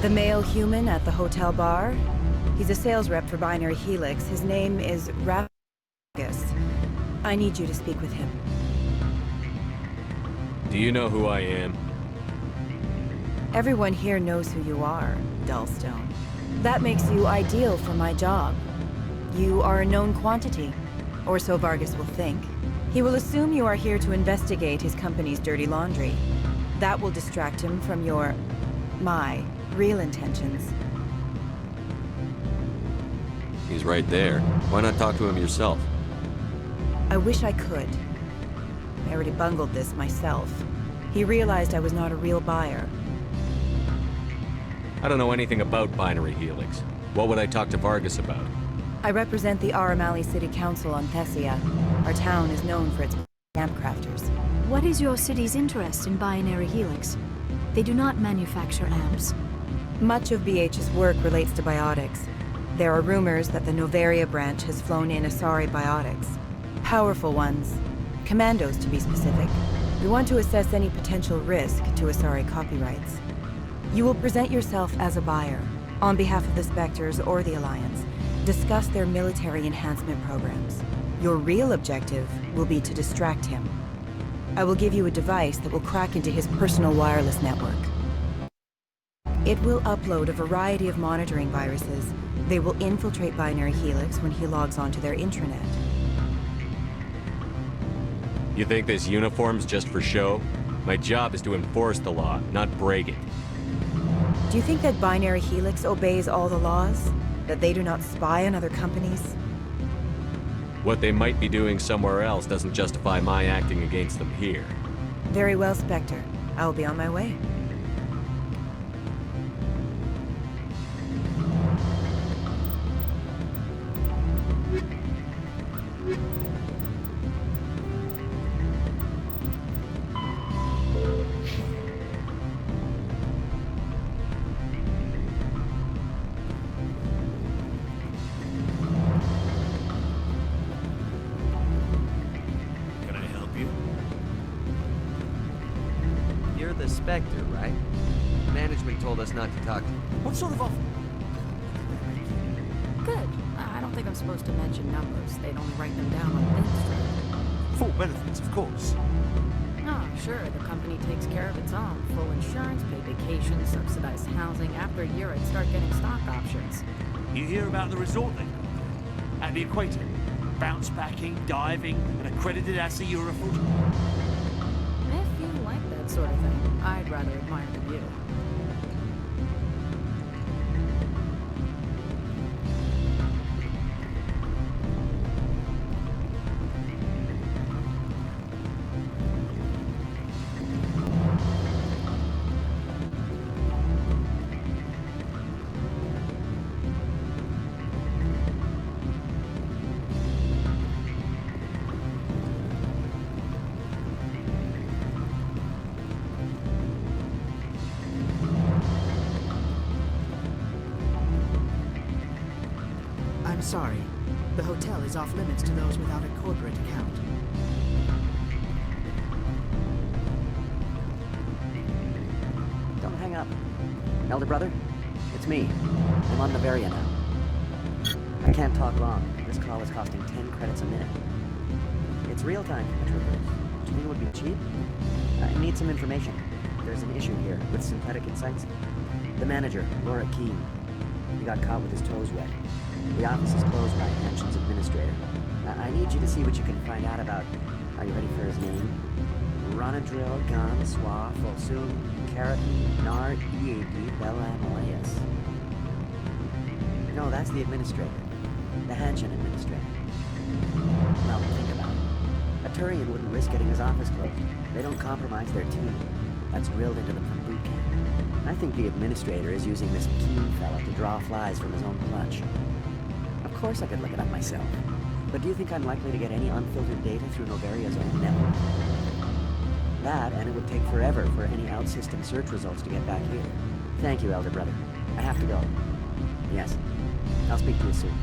The male human at the hotel bar? He's a sales rep for Binary Helix. His name is Ragus. I need you to speak with him. Do you know who I am? Everyone here knows who you are, Dullstone. That makes you ideal for my job. You are a known quantity, or so Vargas will think. He will assume you are here to investigate his company's dirty laundry. That will distract him from my real intentions. He's right there. Why not talk to him yourself? I wish I could. I already bungled this myself. He realized I was not a real buyer. I don't know anything about Binary Helix. What would I talk to Vargas about? I represent the Aramali City Council on Thessia. Our town is known for its camp crafters. What is your city's interest in Binary Helix? They do not manufacture amps. Much of BH's work relates to biotics. There are rumors that the Novaria branch has flown in Asari biotics. Powerful ones. Commandos, to be specific. We want to assess any potential risk to Asari copyrights. You will present yourself as a buyer, on behalf of the Spectres or the Alliance. Discuss their military enhancement programs. Your real objective will be to distract him. I will give you a device that will crack into his personal wireless network. It will upload a variety of monitoring viruses. They will infiltrate Binary Helix when he logs onto their intranet. You think this uniform's just for show? My job is to enforce the law, not break it. Do you think that Binary Helix obeys all the laws? That they do not spy on other companies? What they might be doing somewhere else doesn't justify my acting against them here. Very well, Spectre. I will be on my way. You're the Spectre, right? Management told us not to talk to you. What sort of offer? Good. I don't think I'm supposed to mention numbers. They'd only write them down on thin strip. Full benefits, of course. Oh, sure. The company takes care of its own. Full insurance, paid vacation, subsidized housing. After a year, I'd start getting stock options. You hear about the resort they've got there? At the equator. Bounce backing, diving, and accredited as a Eurofoot. If you like that sort of thing, I'd rather admire the view. I'm sorry. The hotel is off limits to those without a corporate account. Don't hang up. Elder brother, it's me. I'm on Novaria now. I can't talk long. This call is costing 10 credits a minute. It's real time for the troopers. Do you think it would be cheap? I need some information. There's an issue here with synthetic insights. The manager, Laura Keene. He got caught with his toes wet. The office is closed by Hanshin's administrator. I need you to see what you can find out about... Are you ready for his name? Ronadril Gan Swa Folsum Keratin Nar Ead Bella Malaeus. No, that's the administrator. The Hanshin administrator. Well, think about it. A Turian wouldn't risk getting his office closed. They don't compromise their team. That's drilled into them from boot camp. I think the administrator is using this Keene fella to draw flies from his own clutch. Of course I could look it up myself. But do you think I'm likely to get any unfiltered data through Novaria's own network? That, and it would take forever for any out-system search results to get back here. Thank you, Elder Brother. I have to go. Yes. I'll speak to you soon.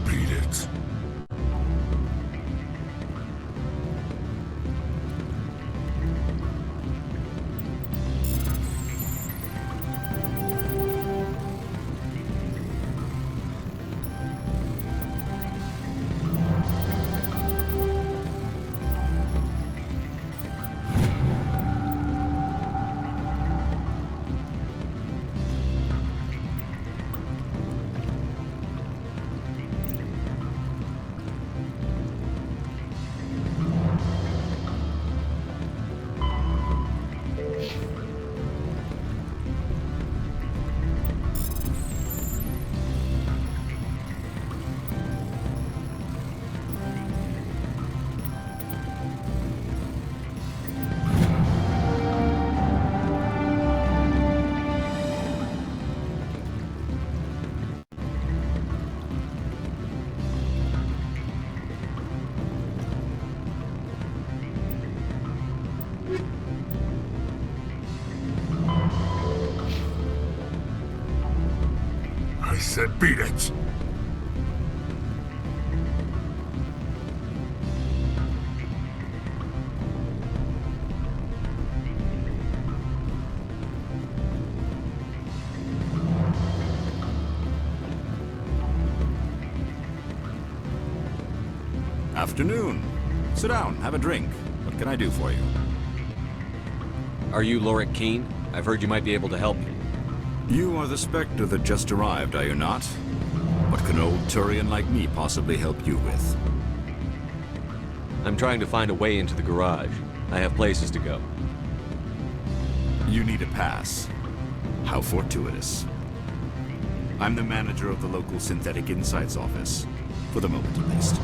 Beat it. Beat it! Afternoon. Sit down, have a drink. What can I do for you? Are you Lorik Keen? I've heard you might be able to help me. You are the Spectre that just arrived, are you not? What can old Turian like me possibly help you with? I'm trying to find a way into the garage. I have places to go. You need a pass. How fortuitous. I'm the manager of the local Synthetic Insights office. For the moment, at least.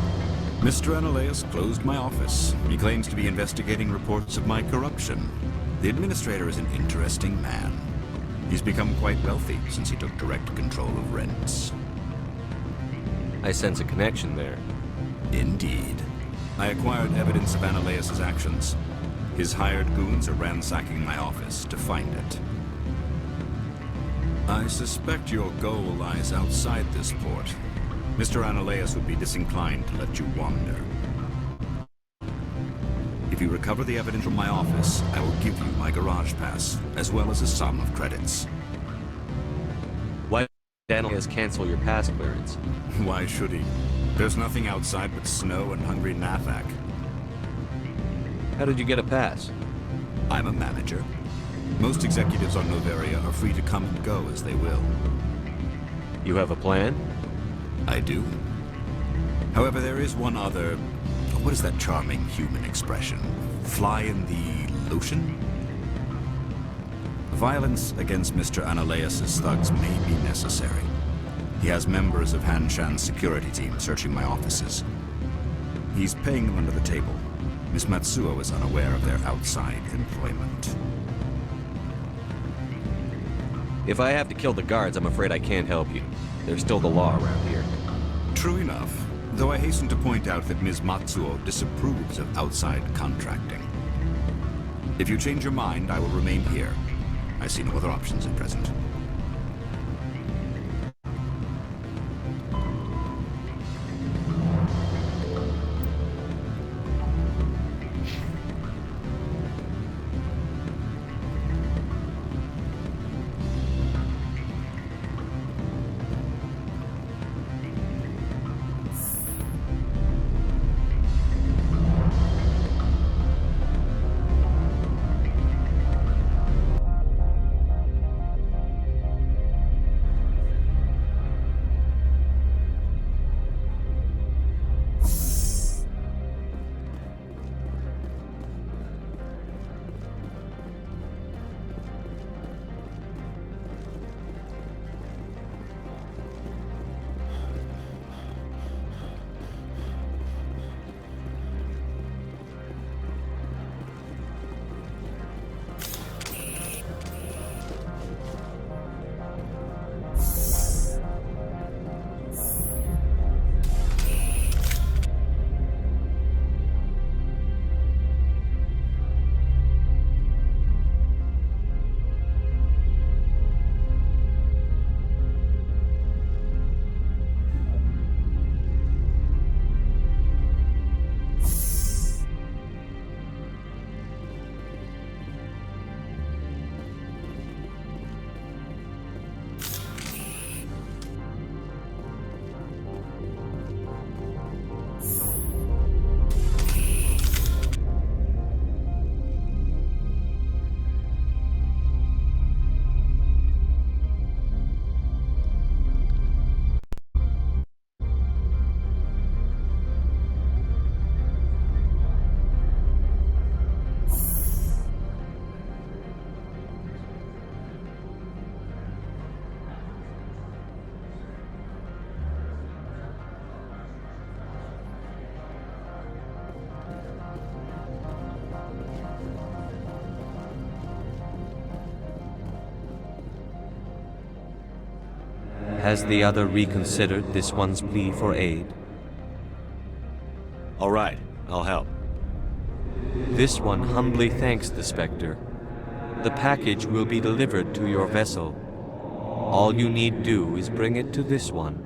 Mr. Analaeus closed my office. He claims to be investigating reports of my corruption. The administrator is an interesting man. He's become quite wealthy since he took direct control of rents. I sense a connection there. Indeed. I acquired evidence of Analaeus' actions. His hired goons are ransacking my office to find it. I suspect your goal lies outside this port. Mr. Analaeus would be disinclined to let you wander. If you recover the evidence from my office, I will give you my garage pass, as well as a sum of credits. Why did Analaeus cancel your pass clearance? Why should he? There's nothing outside but snow and hungry Nathak. How did you get a pass? I'm a manager. Most executives on Noveria are free to come and go as they will. You have a plan? I do. However, there is one other... What is that charming human expression? Fly in the lotion? Violence against Mr. Analaeus' thugs may be necessary. He has members of Han Shan's security team searching my offices. He's paying them under the table. Miss Matsuo is unaware of their outside employment. If I have to kill the guards, I'm afraid I can't help you. There's still the law around here. True enough, though I hasten to point out that Ms. Matsuo disapproves of outside contracting. If you change your mind, I will remain here. I see no other options at present. Has the other reconsidered this one's plea for aid? All right, I'll help. This one humbly thanks the Spectre. The package will be delivered to your vessel. All you need do is bring it to this one.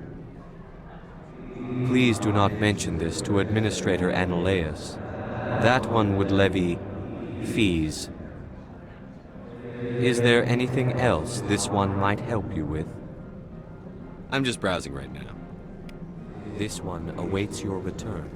Please do not mention this to Administrator Annaleus. That one would levy fees. Is there anything else this one might help you with? I'm just browsing right now. This one awaits your return.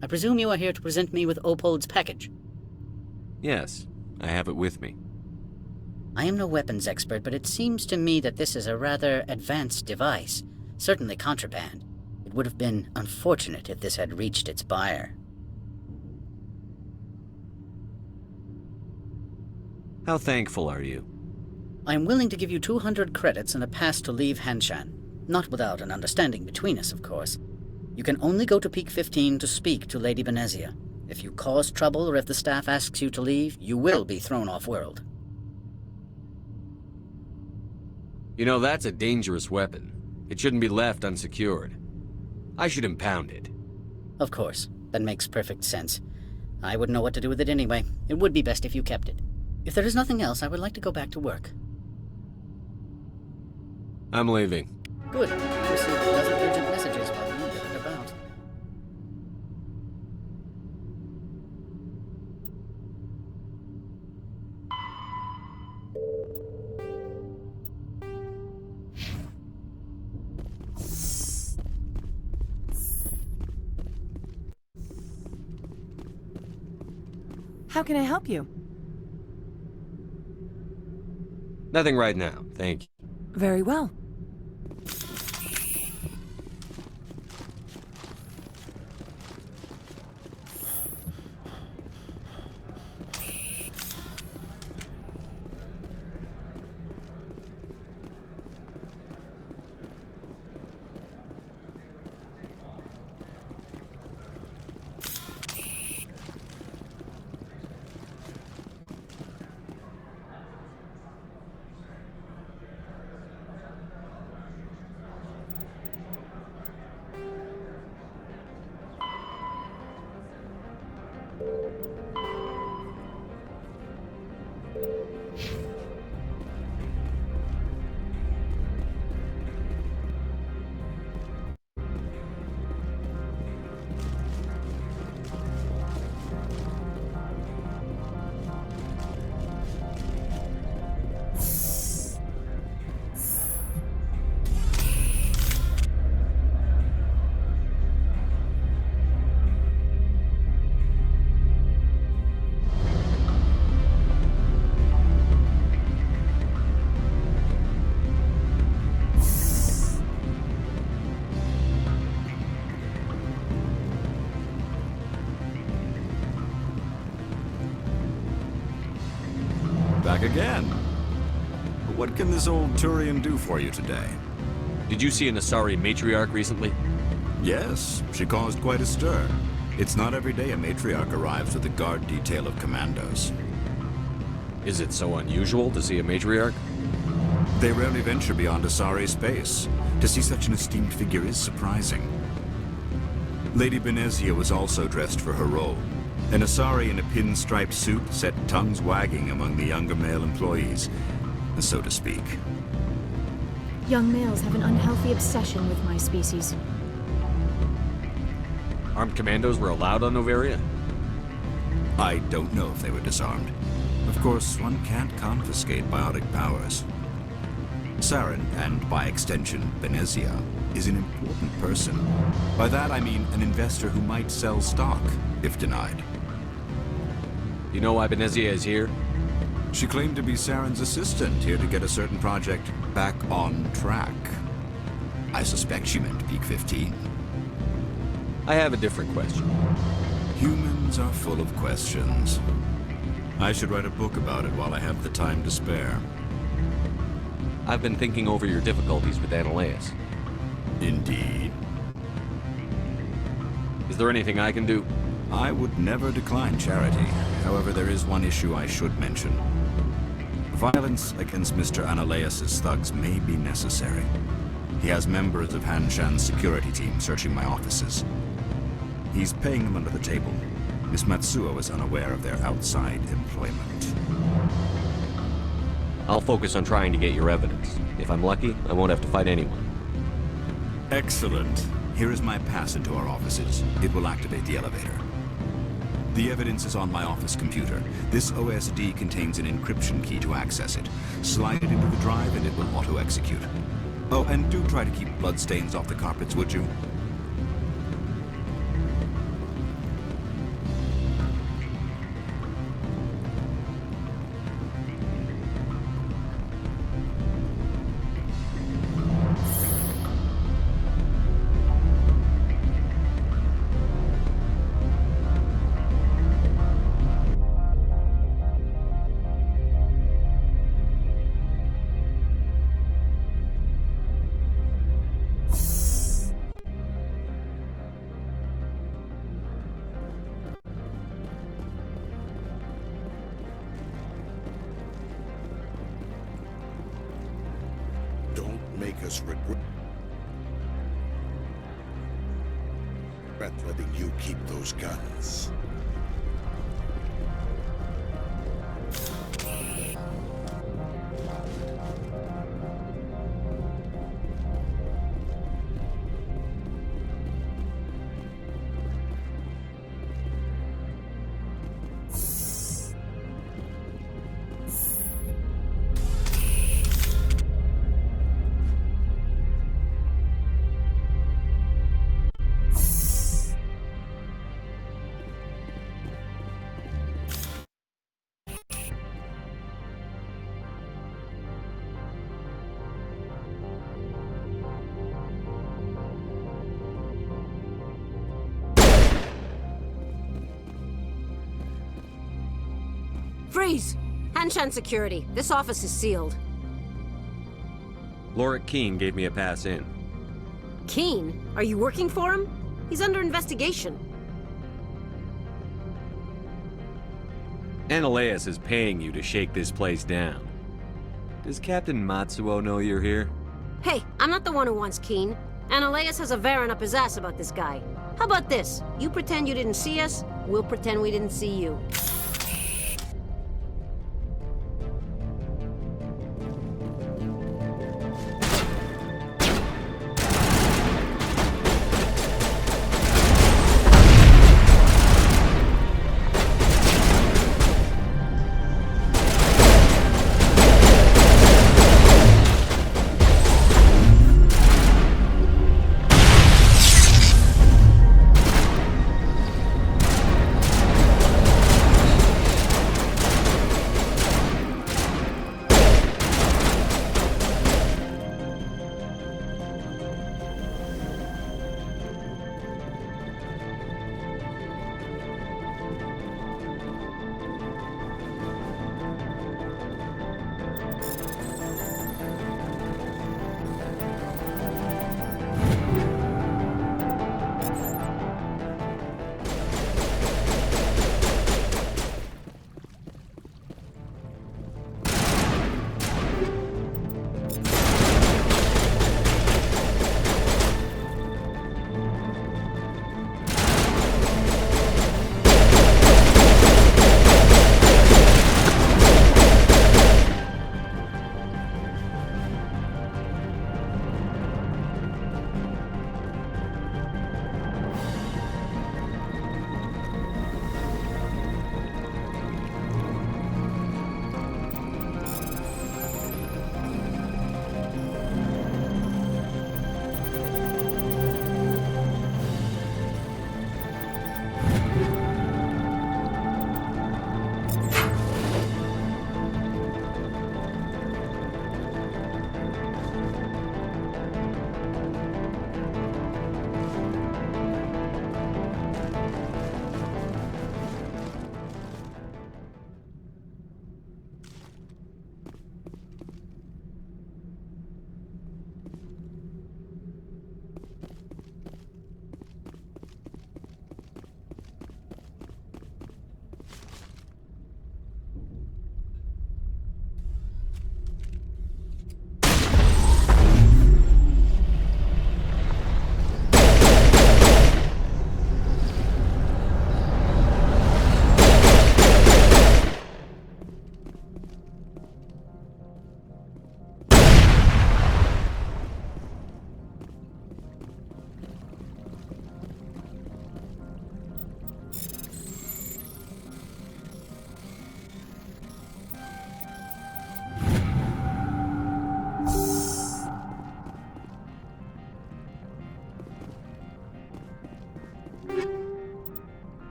I presume you are here to present me with Opold's package. Yes, I have it with me. I am no weapons expert, but it seems to me that this is a rather advanced device. Certainly contraband. It would have been unfortunate if this had reached its buyer. How thankful are you? I am willing to give you 200 credits and a pass to leave Hanshan. Not without an understanding between us, of course. You can only go to Peak 15 to speak to Lady Benezia. If you cause trouble or if the staff asks you to leave, you will be thrown off-world. You know, that's a dangerous weapon. It shouldn't be left unsecured. I should impound it. Of course. That makes perfect sense. I wouldn't know what to do with it anyway. It would be best if you kept it. If there is nothing else, I would like to go back to work. I'm leaving. Good. I received a dozen urgent messages while you did it about. How can I help you? Nothing right now, thank you. Very well. Back again. What can this old Turian do for you today? Did you see an Asari matriarch recently? Yes, she caused quite a stir. It's not every day a matriarch arrives with a guard detail of commandos. Is it so unusual to see a matriarch? They rarely venture beyond Asari space. To see such an esteemed figure is surprising. Lady Benezia was also dressed for her role. An Asari in a pinstripe suit set tongues wagging among the younger male employees, so to speak. Young males have an unhealthy obsession with my species. Armed commandos were allowed on Noveria? I don't know if they were disarmed. Of course, one can't confiscate biotic powers. Saren, and by extension, Benezia, is an important person. By that I mean an investor who might sell stock, if denied. You know why Benezia is here? She claimed to be Saren's assistant, here to get a certain project back on track. I suspect she meant Peak 15. I have a different question. Humans are full of questions. I should write a book about it while I have the time to spare. I've been thinking over your difficulties with Annaleus. Indeed. Is there anything I can do? I would never decline charity. However, there is one issue I should mention. Violence against Mr. Annaleus' thugs may be necessary. He has members of Hanshan's security team searching my offices. He's paying them under the table. Miss Matsuo is unaware of their outside employment. I'll focus on trying to get your evidence. If I'm lucky, I won't have to fight anyone. Excellent. Here is my pass into our offices. It will activate the elevator. The evidence is on my office computer. This OSD contains an encryption key to access it. Slide it into the drive and it will auto-execute. Oh, and do try to keep bloodstains off the carpets, would you? Make us regret letting you keep those guns. Freeze! Hanshan security. This office is sealed. Lorik Keene gave me a pass in. Keene? Are you working for him? He's under investigation. Annaleus is paying you to shake this place down. Does Captain Matsuo know you're here? Hey, I'm not the one who wants Keene. Annaleus has a Varen up his ass about this guy. How about this? You pretend you didn't see us, we'll pretend we didn't see you.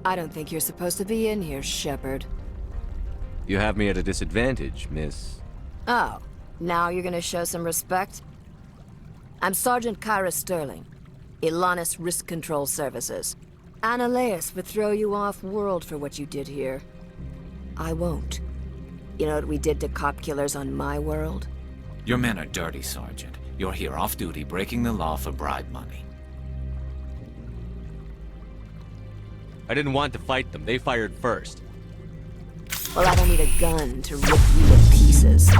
I don't think you're supposed to be in here, Shepard. You have me at a disadvantage, miss. Oh, now you're gonna show some respect? I'm Sergeant Kyra Sterling, Ilanis Risk Control Services. Annaleus would throw you off-world for what you did here. I won't. You know what we did to cop killers on my world? Your men are dirty, Sergeant. You're here off-duty, breaking the law for bribe money. I didn't want to fight them. They fired first. Well, I don't need a gun to rip you to pieces.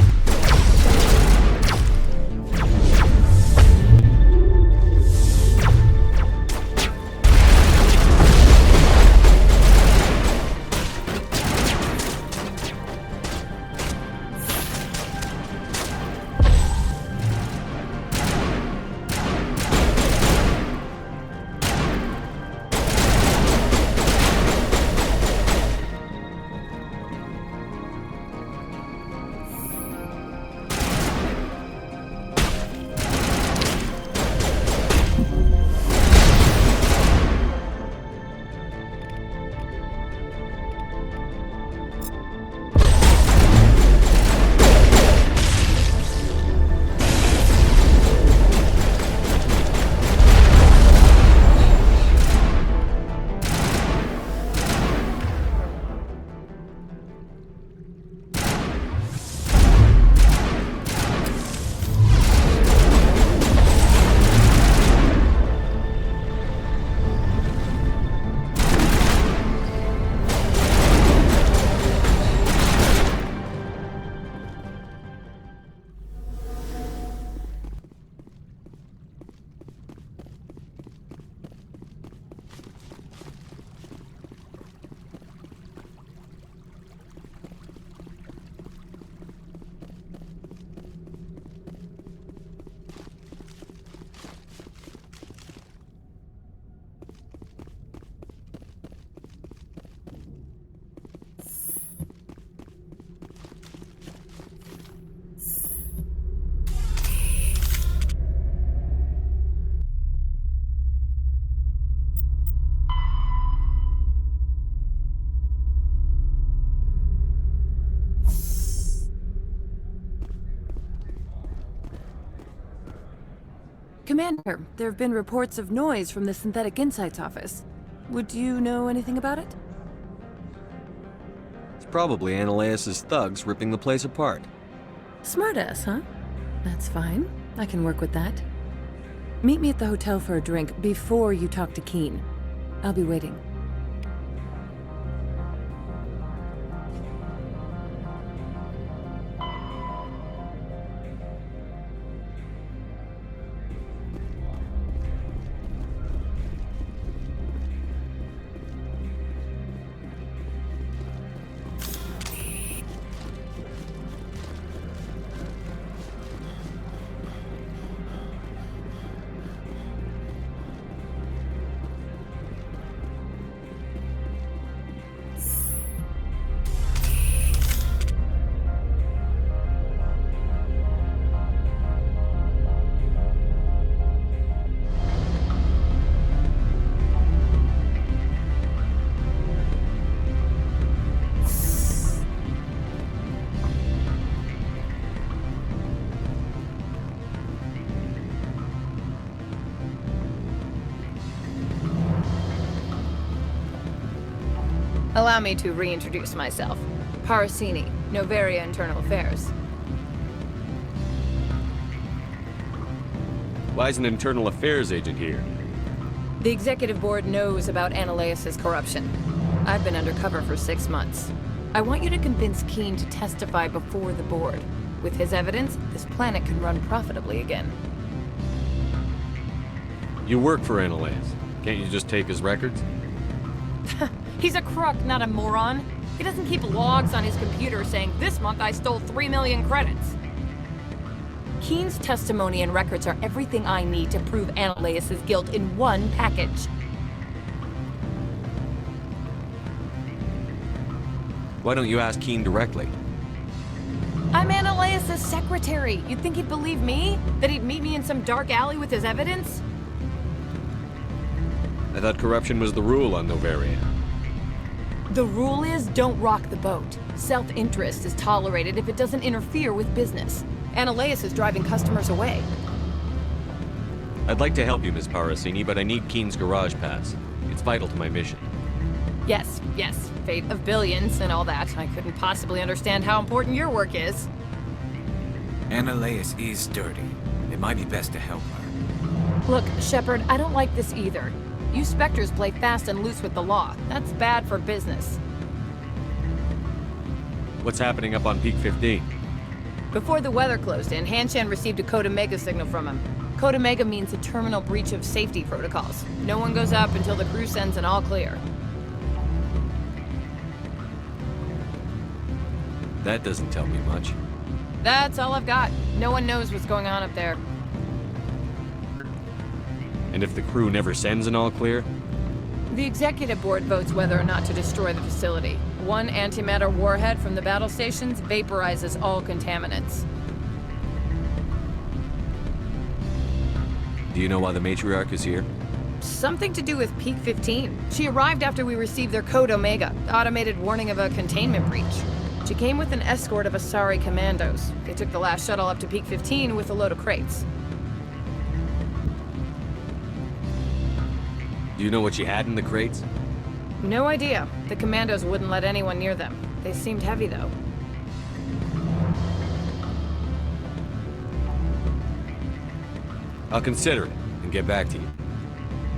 Commander, there have been reports of noise from the Synthetic Insights office. Would you know anything about it? It's probably Annaleus' thugs ripping the place apart. Smartass, huh? That's fine. I can work with that. Meet me at the hotel for a drink before you talk to Keen. I'll be waiting. Allow me to reintroduce myself. Parasini, Novaria Internal Affairs. Why is an internal affairs agent here? The executive board knows about Annaleus' corruption. I've been undercover for 6 months. I want you to convince Keen to testify before the board. With his evidence, this planet can run profitably again. You work for Annaleus. Can't you just take his records? He's a crook, not a moron. He doesn't keep logs on his computer saying, "This month I stole 3 million credits." Keen's testimony and records are everything I need to prove Annaleus' guilt in one package. Why don't you ask Keen directly? I'm Annaleus' secretary. You'd think he'd believe me? That he'd meet me in some dark alley with his evidence? I thought corruption was the rule on Novaria. The rule is don't rock the boat. Self-interest is tolerated if it doesn't interfere with business. Analeas is driving customers away. I'd like to help you, Miss Parasini, but I need Keen's garage pass. It's vital to my mission. Yes, fate of billions and all that. I couldn't possibly understand how important your work is. Analeas is dirty. It might be best to help her. Look, Shepard, I don't like this either. You Spectres play fast and loose with the law. That's bad for business. What's happening up on Peak 15? Before the weather closed in, Hanshan received a Code Omega signal from him. Code Omega means a terminal breach of safety protocols. No one goes up until the crew sends an all clear. That doesn't tell me much. That's all I've got. No one knows what's going on up there. And if the crew never sends an all clear? The executive board votes whether or not to destroy the facility. One antimatter warhead from the battle stations vaporizes all contaminants. Do you know why the matriarch is here? Something to do with Peak 15. She arrived after we received their Code Omega, automated warning of a containment breach. She came with an escort of Asari commandos. They took the last shuttle up to Peak 15 with a load of crates. Do you know what she had in the crates? No idea. The commandos wouldn't let anyone near them. They seemed heavy, though. I'll consider it and get back to you.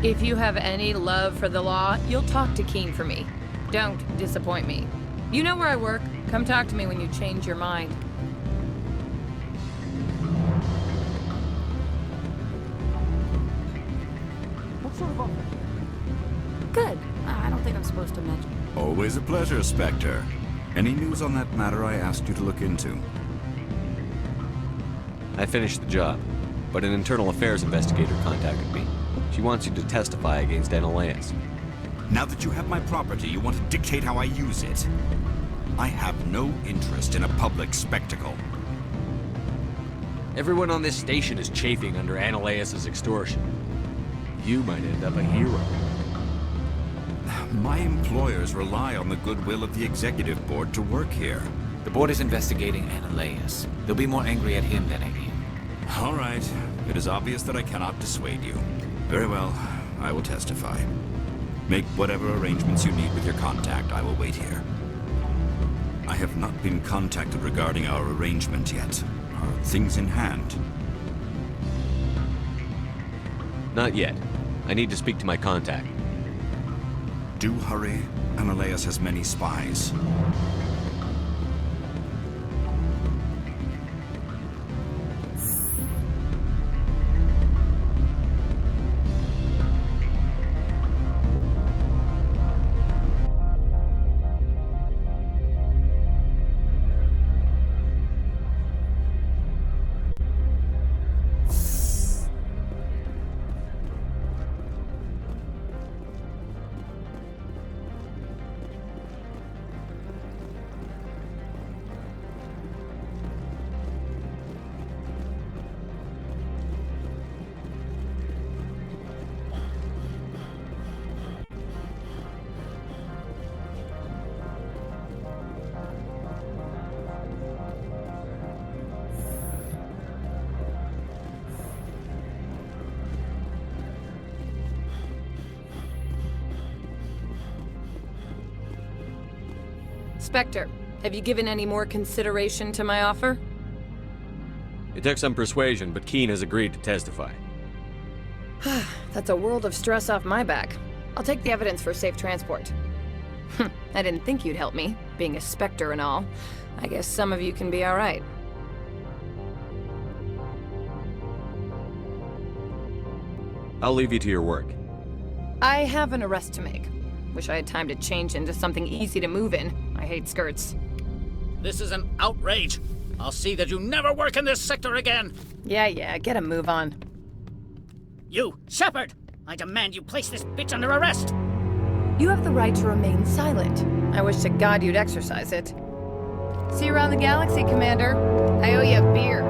If you have any love for the law, you'll talk to Keen for me. Don't disappoint me. You know where I work. Come talk to me when you change your mind. What sort of offer? Good. I don't think I'm supposed to mention. Always a pleasure, Spectre. Any news on that matter I asked you to look into? I finished the job, but an internal affairs investigator contacted me. She wants you to testify against Analeas. Now that you have my property, you want to dictate how I use it. I have no interest in a public spectacle. Everyone on this station is chafing under Analeas' extortion. You might end up a hero. My employers rely on the goodwill of the executive board to work here. The board is investigating Analeas. They'll be more angry at him than at you. All right. It is obvious that I cannot dissuade you. Very well. I will testify. Make whatever arrangements you need with your contact. I will wait here. I have not been contacted regarding our arrangement yet. Are things in hand? Not yet. I need to speak to my contact. Do hurry. Analeas has many spies. Spectre, have you given any more consideration to my offer? It took some persuasion, but Keen has agreed to testify. That's a world of stress off my back. I'll take the evidence for safe transport. I didn't think you'd help me, being a Spectre and all. I guess some of you can be alright. I'll leave you to your work. I have an arrest to make. Wish I had time to change into something easy to move in. I hate skirts. This is an outrage. I'll see that you never work in this sector again. Yeah, get a move on. You, Shepard! I demand you place this bitch under arrest! You have the right to remain silent. I wish to God you'd exercise it. See you around the galaxy, Commander. I owe you a beer.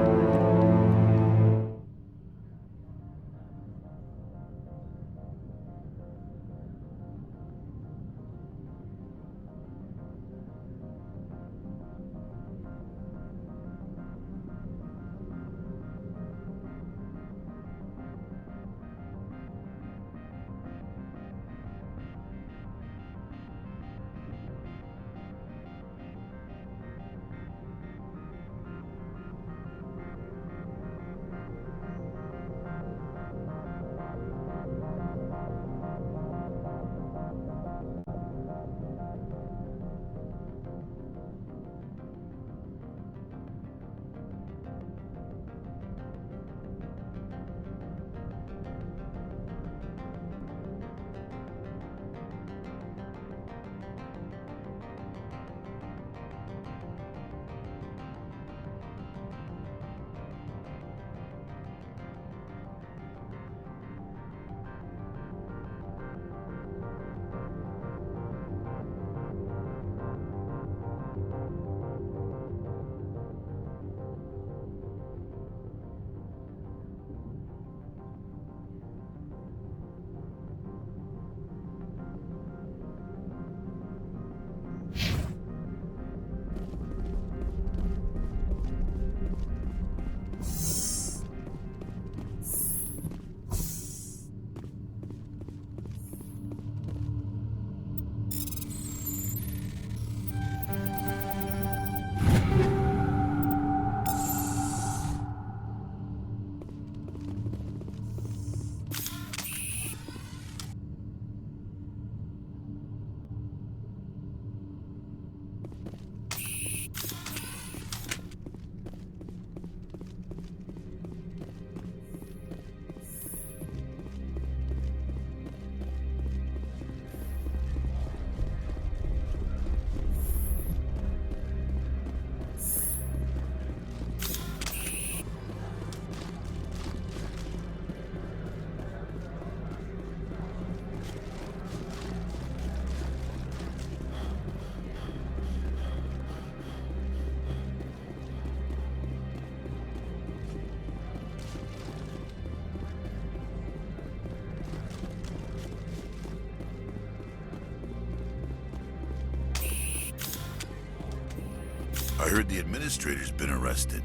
heard the administrator's been arrested.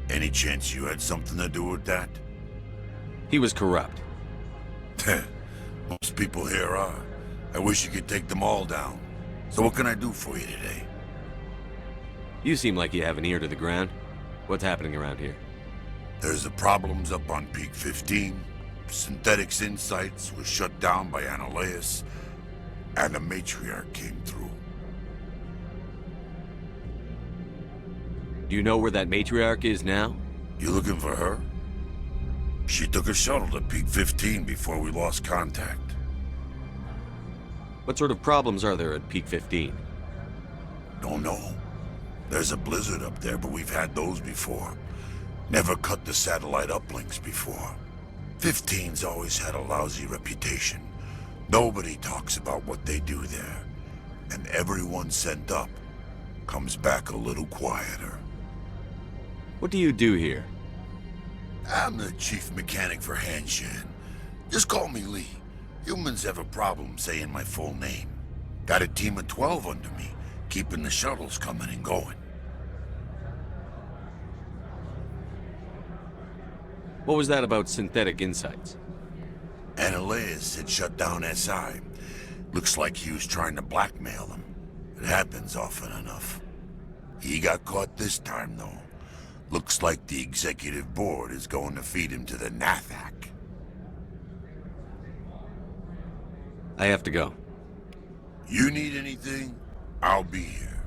Any chance you had something to do with that? He was corrupt. Most people here are. I wish you could take them all down. So what can I do for you today? You seem like you have an ear to the ground. What's happening around here? There's the problems up on Peak 15. Synthetics Insights was shut down by Annihilus, and the Matriarch came through. Do you know where that Matriarch is now? You looking for her? She took a shuttle to Peak 15 before we lost contact. What sort of problems are there at Peak 15? Don't know. There's a blizzard up there, but we've had those before. Never cut the satellite uplinks before. 15's always had a lousy reputation. Nobody talks about what they do there. And everyone sent up comes back a little quieter. What do you do here? I'm the chief mechanic for Hanshan. Just call me Lee. Humans have a problem saying my full name. Got a team of 12 under me, keeping the shuttles coming and going. What was that about Synthetic Insights? Annihilus had shut down SI. Looks like he was trying to blackmail them. It happens often enough. He got caught this time, though. Looks like the executive board is going to feed him to the Nathak. I have to go. You need anything? I'll be here.